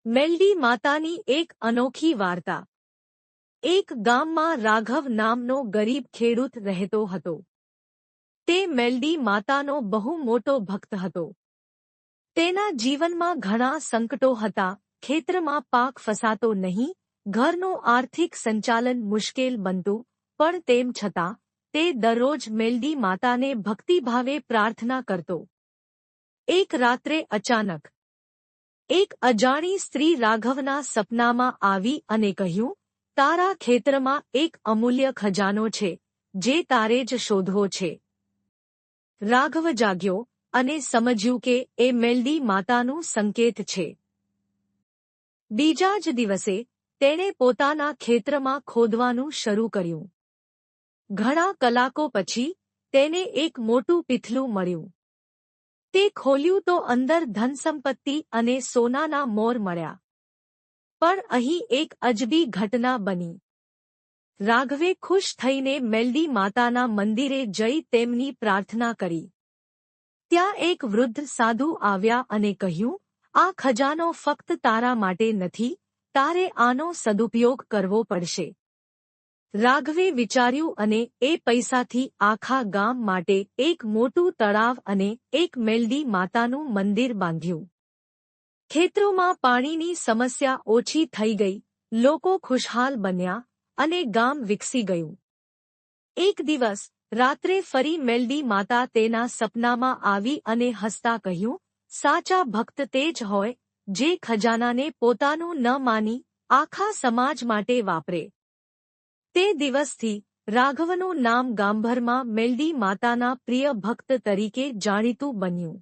મેલડી માતાની એક અનોખી વાર્તા। એક ગામમાં રાઘવ નામનો ગરીબ ખેડૂત રહેતો હતો। તે મેલડી માતાનો બહુ મોટો ભક્ત હતો। તેના જીવનમાં ઘણા સંકટો હતા। ખેતરમાં પાક ફસાતો નહીં, ઘરનું આર્થિક સંચાલન મુશ્કેલ બનતું, પણ તેમ છતાં તે દરરોજ મેલડી માતાને ભક્તિભાવે પ્રાર્થના કરતો। એક રાત્રે અચાનક એક અજાણી સ્ત્રી રાઘવના સપનામાં આવી અને કહ્યું, તારા ખેતરમાં એક અમૂલ્ય ખજાનો છે, જે તારે જ શોધવો છે। રાઘવ જાગ્યો અને સમજ્યું કે એ મેલડી માતાનું સંકેત છે। બીજા જ દિવસે તેણે પોતાના ખેતરમાં ખોદવાનું શરૂ કર્યું। ઘણા કલાકો પછી તેને એક મોટું પીથલું મળ્યું। તે ખોલ્યું તો અંદર ધનસંપત્તિ અને સોનાના મોર મળ્યા। પણ અહીં એક અજબી ઘટના બની। રાઘવે ખુશ થઈને મેલડી માતાના મંદિરે જઈ તેમની પ્રાર્થના કરી। ત્યાં એક વૃદ્ધ સાધુ આવ્યા અને કહ્યું, આ ખજાનો ફક્ત તારા માટે નથી, તારે આનો સદુપયોગ કરવો પડશે। રાઘવે વિચાર્યું અને એ પૈસાથી આખા ગામ માટે એક મોટું તળાવ અને એક મેલડી માતાનું મંદિર બાંધ્યું। ખેતરોમાં પાણીની સમસ્યા ઓછી થઈ ગઈ, લોકો ખુશહાલ બન્યા અને ગામ વિકસી ગયું। એક દિવસ રાત્રે ફરી મેલડી માતા તેના સપનામાં આવી અને હસતા કહ્યું, સાચા ભક્ત તે જ હોય, જે ખજાનાને પોતાનું ન માની આખા સમાજ માટે વાપરે। તે દિવસથી રાઘવનું નામ ગામભરમાં મેલડી માતાના પ્રિય ભક્ત તરીકે જાણીતું બન્યું।